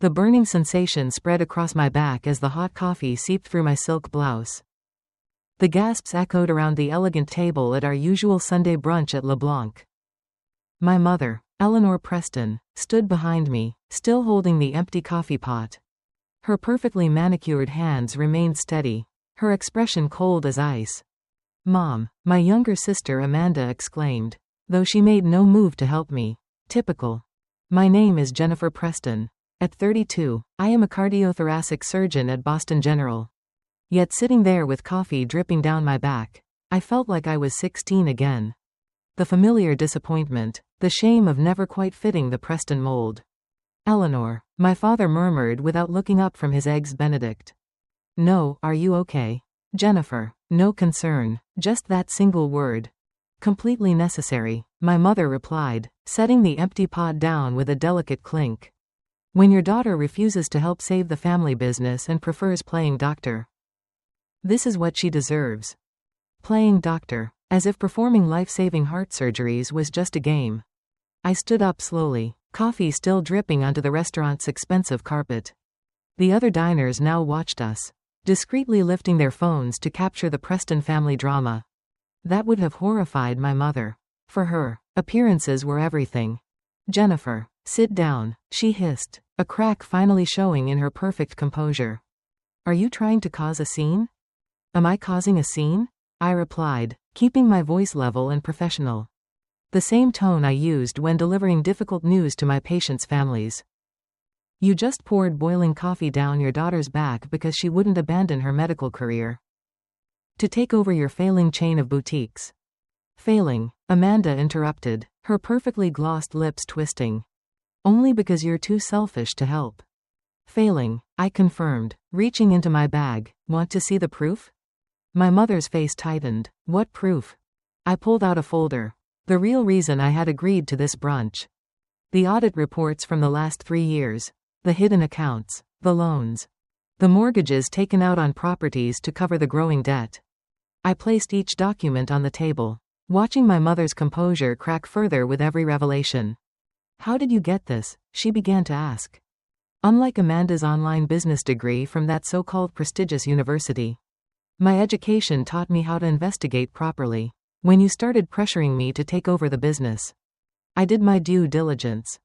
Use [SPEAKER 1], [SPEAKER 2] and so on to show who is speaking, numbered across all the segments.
[SPEAKER 1] The burning sensation spread across my back as the hot coffee seeped through my silk blouse. The gasps echoed around the elegant table at our usual Sunday brunch at LeBlanc. My mother, Eleanor Preston, stood behind me, still holding the empty coffee pot. Her perfectly manicured hands remained steady, her expression cold as ice. "Mom," my younger sister Amanda exclaimed, though she made no move to help me. Typical. My name is Jennifer Preston. At 32, I am a cardiothoracic surgeon at Boston General. Yet sitting there with coffee dripping down my back, I felt like I was 16 again. The familiar disappointment, the shame of never quite fitting the Preston mold. "Eleanor," my father murmured without looking up from his eggs Benedict. "No, are you okay?" "Jennifer." No concern, just that single word. "Completely necessary," my mother replied, setting the empty pot down with a delicate clink. "When your daughter refuses to help save the family business and prefers playing doctor. This is what she deserves." Playing doctor, as if performing life-saving heart surgeries was just a game. I stood up slowly, coffee still dripping onto the restaurant's expensive carpet. The other diners now watched us, discreetly lifting their phones to capture the Preston family drama. That would have horrified my mother. For her, appearances were everything. "Jennifer, sit down," she hissed, a crack finally showing in her perfect composure. "Are you trying to cause a scene?" "Am I causing a scene?" I replied, keeping my voice level and professional. The same tone I used when delivering difficult news to my patients' families. "You just poured boiling coffee down your daughter's back because she wouldn't abandon her medical career to take over your failing chain of boutiques." "Failing," Amanda interrupted, her perfectly glossed lips twisting. "Only because you're too selfish to help." "Failing," I confirmed, reaching into my bag. "Want to see the proof?" My mother's face tightened. "What proof?" I pulled out a folder. The real reason I had agreed to this brunch. The audit reports from the last 3 years. The hidden accounts. The loans. The mortgages taken out on properties to cover the growing debt. I placed each document on the table, watching my mother's composure crack further with every revelation. "How did you get this?" she began to ask. Unlike Amanda's online business degree from that so-called prestigious university, my education taught me how to investigate properly. When you started pressuring me to take over the business, I did my due diligence.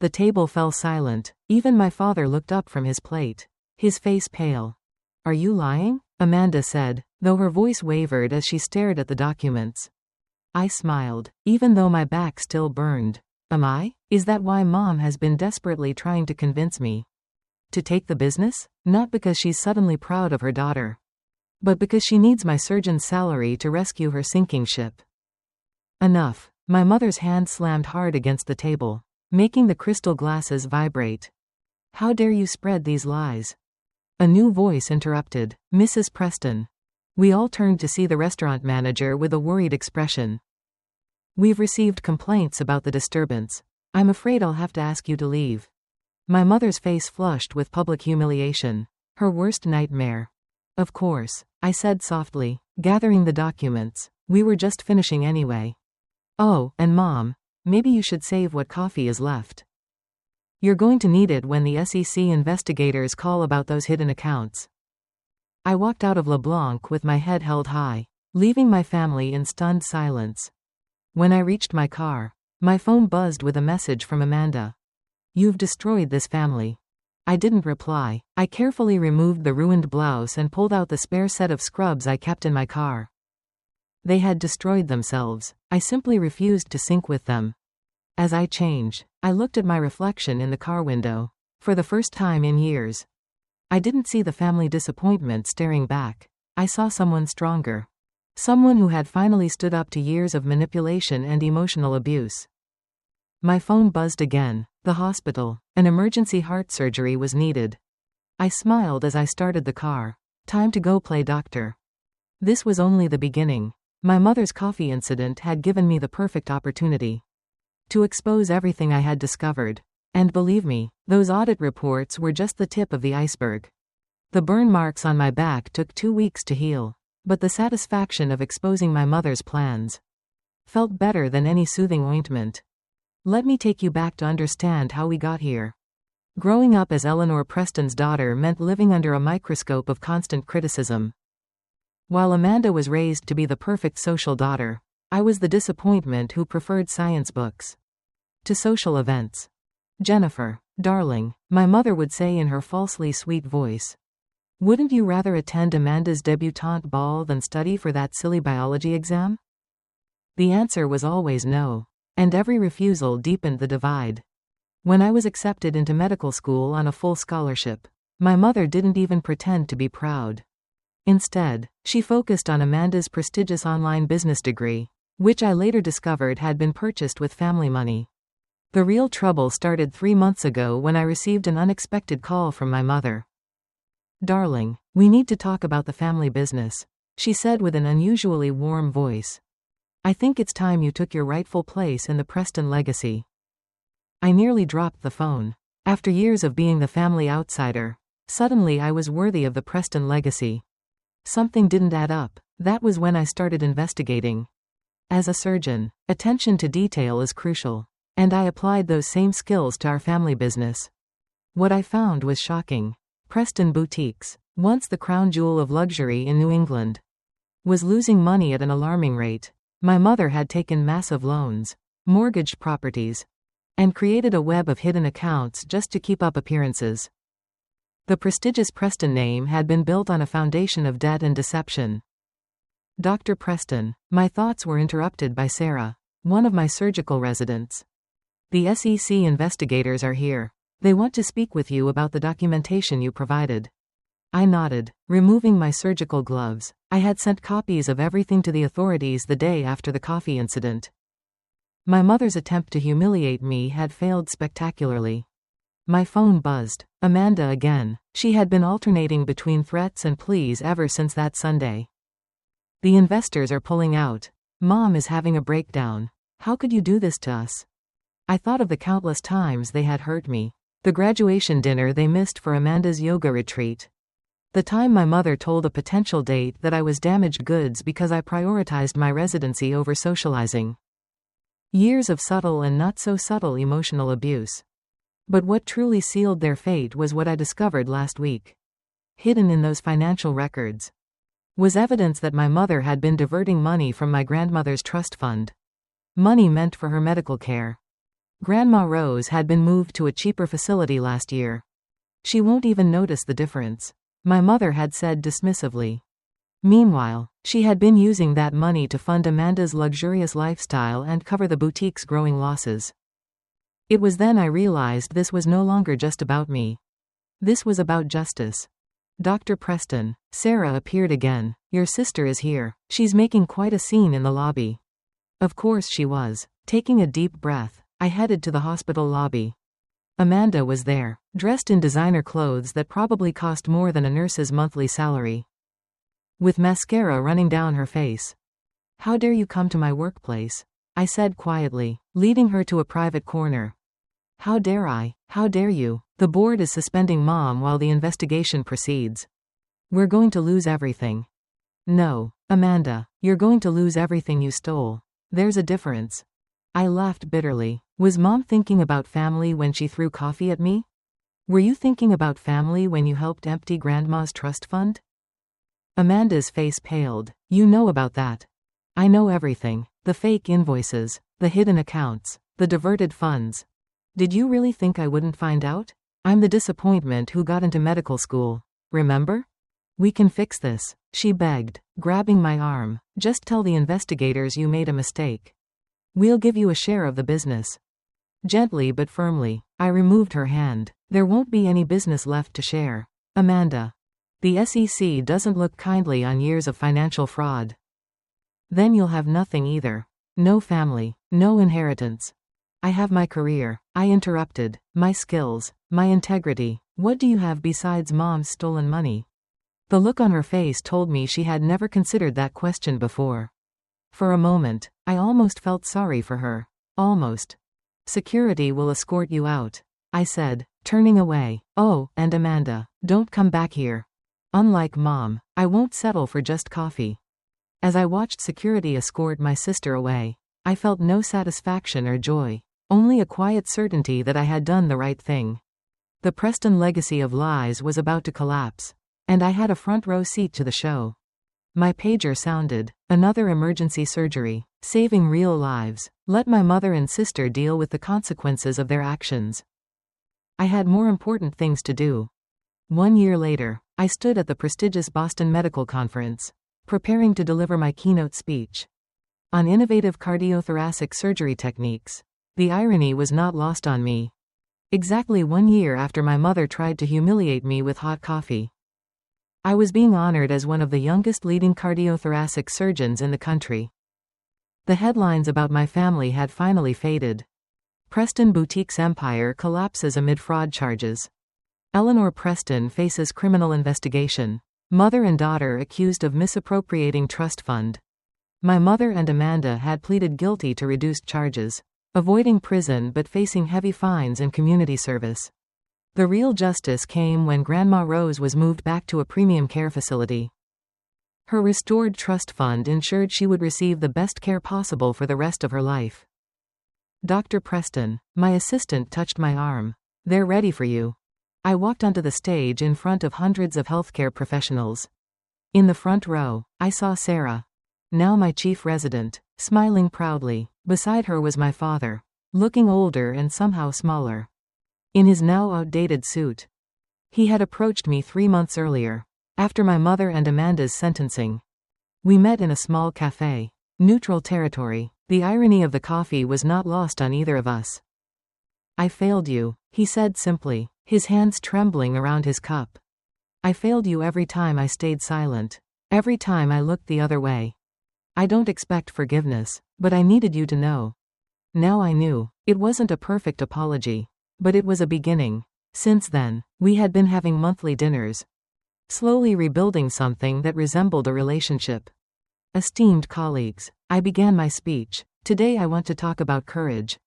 [SPEAKER 1] The table fell silent. Even my father looked up from his plate, his face pale. "Are you lying?" Amanda said, though her voice wavered as she stared at the documents. I smiled, even though my back still burned. "Am I? Is that why Mom has been desperately trying to convince me to take the business? Not because she's suddenly proud of her daughter, but because she needs my surgeon's salary to rescue her sinking ship." "Enough." My mother's hand slammed hard against the table, making the crystal glasses vibrate. "How dare you spread these lies?" A new voice interrupted. "Mrs. Preston." We all turned to see the restaurant manager with a worried expression. "We've received complaints about the disturbance. I'm afraid I'll have to ask you to leave." My mother's face flushed with public humiliation. Her worst nightmare. "Of course," I said softly, gathering the documents. "We were just finishing anyway." "Oh, and Mom, maybe you should save what coffee is left. You're going to need it when the SEC investigators call about those hidden accounts." I walked out of LeBlanc with my head held high, leaving my family in stunned silence. When I reached my car, my phone buzzed with a message from Amanda. "You've destroyed this family." I didn't reply. I carefully removed the ruined blouse and pulled out the spare set of scrubs I kept in my car. They had destroyed themselves. I simply refused to sync with them. As I changed, I looked at my reflection in the car window. For the first time in years, I didn't see the family disappointment staring back. I saw someone stronger. Someone who had finally stood up to years of manipulation and emotional abuse. My phone buzzed again. The hospital. An emergency heart surgery was needed. I smiled as I started the car. Time to go play doctor. This was only the beginning. My mother's coffee incident had given me the perfect opportunity to expose everything I had discovered. And believe me, those audit reports were just the tip of the iceberg. The burn marks on my back took 2 weeks to heal, but the satisfaction of exposing my mother's plans felt better than any soothing ointment. Let me take you back to understand how we got here. Growing up as Eleanor Preston's daughter meant living under a microscope of constant criticism. While Amanda was raised to be the perfect social daughter, I was the disappointment who preferred science books to social events. "Jennifer, darling," my mother would say in her falsely sweet voice. "Wouldn't you rather attend Amanda's debutante ball than study for that silly biology exam?" The answer was always no, and every refusal deepened the divide. When I was accepted into medical school on a full scholarship, my mother didn't even pretend to be proud. Instead, she focused on Amanda's prestigious online business degree, which I later discovered had been purchased with family money. The real trouble started 3 months ago when I received an unexpected call from my mother. "Darling, we need to talk about the family business," she said with an unusually warm voice. "I think it's time you took your rightful place in the Preston legacy." I nearly dropped the phone. After years of being the family outsider, suddenly I was worthy of the Preston legacy. Something didn't add up. That was when I started investigating. As a surgeon, attention to detail is crucial, and I applied those same skills to our family business. What I found was shocking. Preston Boutiques, once the crown jewel of luxury in New England, was losing money at an alarming rate. My mother had taken massive loans, mortgaged properties, and created a web of hidden accounts just to keep up appearances. The prestigious Preston name had been built on a foundation of debt and deception. "Dr. Preston," my thoughts were interrupted by Sarah, one of my surgical residents. "The SEC investigators are here. They want to speak with you about the documentation you provided." I nodded, removing my surgical gloves. I had sent copies of everything to the authorities the day after the coffee incident. My mother's attempt to humiliate me had failed spectacularly. My phone buzzed. Amanda again. She had been alternating between threats and pleas ever since that Sunday. "The investors are pulling out. Mom is having a breakdown. How could you do this to us?" I thought of the countless times they had hurt me. The graduation dinner they missed for Amanda's yoga retreat. The time my mother told a potential date that I was damaged goods because I prioritized my residency over socializing. Years of subtle and not so subtle emotional abuse. But what truly sealed their fate was what I discovered last week. Hidden in those financial records was evidence that my mother had been diverting money from my grandmother's trust fund. Money meant for her medical care. Grandma Rose had been moved to a cheaper facility last year. "She won't even notice the difference," my mother had said dismissively. Meanwhile, she had been using that money to fund Amanda's luxurious lifestyle and cover the boutique's growing losses. It was then I realized this was no longer just about me. This was about justice. "Dr. Preston," Sarah appeared again. "Your sister is here. She's making quite a scene in the lobby." Of course she was. Taking a deep breath, I headed to the hospital lobby. Amanda was there, dressed in designer clothes that probably cost more than a nurse's monthly salary, with mascara running down her face. "How dare you come to my workplace?" I said quietly, leading her to a private corner. "How dare I? How dare you? The board is suspending Mom while the investigation proceeds. We're going to lose everything." "No, Amanda, you're going to lose everything you stole. There's a difference." I laughed bitterly. Was Mom thinking about family when she threw coffee at me? Were you thinking about family when you helped empty Grandma's trust fund? Amanda's face paled. "You know about that." "I know everything. The fake invoices, the hidden accounts, the diverted funds. Did you really think I wouldn't find out? I'm the disappointment who got into medical school. Remember? We can fix this," she begged, grabbing my arm. "Just tell the investigators you made a mistake. We'll give you a share of the business." Gently but firmly, I removed her hand. "There won't be any business left to share, Amanda. The SEC doesn't look kindly on years of financial fraud." "Then you'll have nothing either. No family, no inheritance." "I have my career," I interrupted, "my skills, my integrity. What do you have besides Mom's stolen money?" The look on her face told me she had never considered that question before. For a moment, I almost felt sorry for her. Almost. "Security will escort you out," I said, turning away. "Oh, and Amanda, don't come back here. Unlike Mom, I won't settle for just coffee." As I watched security escort my sister away, I felt no satisfaction or joy, only a quiet certainty that I had done the right thing. The Preston legacy of lies was about to collapse. And I had a front row seat to the show. My pager sounded. Another emergency surgery. Saving real lives. Let my mother and sister deal with the consequences of their actions. I had more important things to do. 1 year later, I stood at the prestigious Boston Medical Conference, preparing to deliver my keynote speech on innovative cardiothoracic surgery techniques. The irony was not lost on me. Exactly 1 year after my mother tried to humiliate me with hot coffee, I was being honored as one of the youngest leading cardiothoracic surgeons in the country. The headlines about my family had finally faded. Preston Boutique's empire collapses amid fraud charges. Eleanor Preston faces criminal investigation. Mother and daughter accused of misappropriating trust fund. My mother and Amanda had pleaded guilty to reduced charges, avoiding prison but facing heavy fines and community service. The real justice came when Grandma Rose was moved back to a premium care facility. Her restored trust fund ensured she would receive the best care possible for the rest of her life. Dr. Preston, my assistant, touched my arm. They're ready for you. I walked onto the stage in front of hundreds of healthcare professionals. In the front row, I saw Sarah, now my chief resident, smiling proudly. Beside her was my father, looking older and somehow smaller, in his now outdated suit. He had approached me 3 months earlier, after my mother and Amanda's sentencing. We met in a small cafe. Neutral territory. The irony of the coffee was not lost on either of us. I failed you, he said simply, his hands trembling around his cup. I failed you every time I stayed silent. Every time I looked the other way. I don't expect forgiveness, but I needed you to know. Now I knew. It wasn't a perfect apology, but it was a beginning. Since then, we had been having monthly dinners, slowly rebuilding something that resembled a relationship. Esteemed colleagues, I began my speech. Today I want to talk about courage.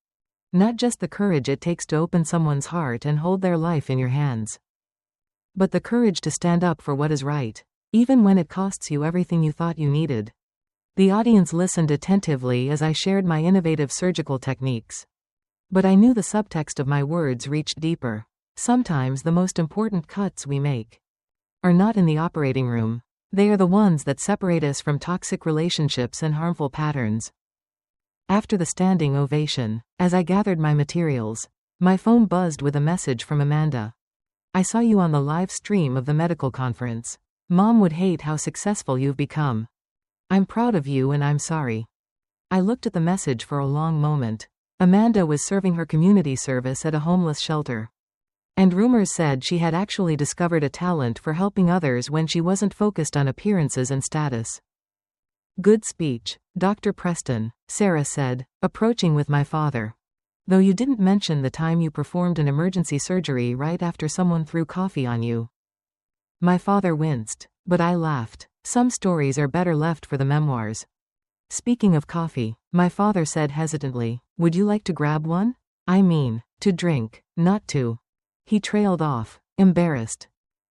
[SPEAKER 1] Not just the courage it takes to open someone's heart and hold their life in your hands, but the courage to stand up for what is right, even when it costs you everything you thought you needed. The audience listened attentively as I shared my innovative surgical techniques. But I knew the subtext of my words reached deeper. Sometimes the most important cuts we make are not in the operating room. They are the ones that separate us from toxic relationships and harmful patterns. After the standing ovation, as I gathered my materials, my phone buzzed with a message from Amanda. I saw you on the live stream of the medical conference. Mom would hate how successful you've become. I'm proud of you and I'm sorry. I looked at the message for a long moment. Amanda was serving her community service at a homeless shelter. And rumors said she had actually discovered a talent for helping others when she wasn't focused on appearances and status. Good speech, Dr. Preston, Sarah said, approaching with my father. Though you didn't mention the time you performed an emergency surgery right after someone threw coffee on you. My father winced, but I laughed. Some stories are better left for the memoirs. Speaking of coffee, my father said hesitantly, would you like to grab one? I mean, to drink, not to. He trailed off, embarrassed.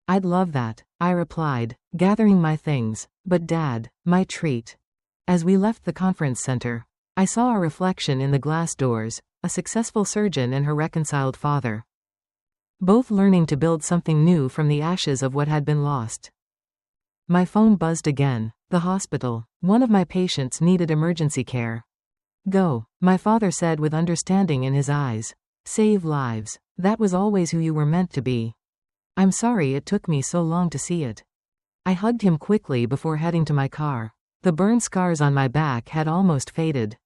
[SPEAKER 1] I'd love that, I replied, gathering my things, but Dad, my treat. As we left the conference center, I saw a reflection in the glass doors, a successful surgeon and her reconciled father. Both learning to build something new from the ashes of what had been lost. My phone buzzed again. The hospital. One of my patients needed emergency care. Go, my father said with understanding in his eyes. Save lives. That was always who you were meant to be. I'm sorry it took me so long to see it. I hugged him quickly before heading to my car. The burn scars on my back had almost faded.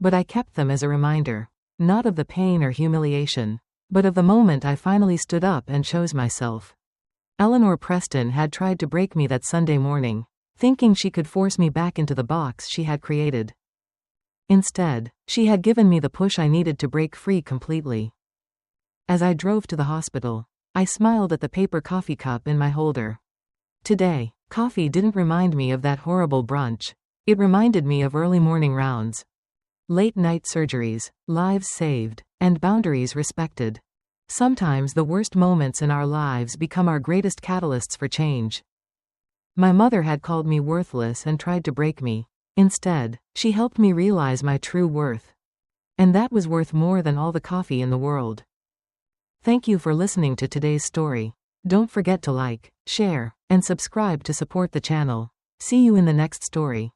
[SPEAKER 1] But I kept them as a reminder. Not of the pain or humiliation, but of the moment I finally stood up and chose myself. Eleanor Preston had tried to break me that Sunday morning, thinking she could force me back into the box she had created. Instead, she had given me the push I needed to break free completely. As I drove to the hospital, I smiled at the paper coffee cup in my holder. Today, coffee didn't remind me of that horrible brunch. It reminded me of early morning rounds, late-night surgeries, lives saved, and boundaries respected. Sometimes the worst moments in our lives become our greatest catalysts for change. My mother had called me worthless and tried to break me. Instead, she helped me realize my true worth. And that was worth more than all the coffee in the world. Thank you for listening to today's story. Don't forget to like, share, and subscribe to support the channel. See you in the next story.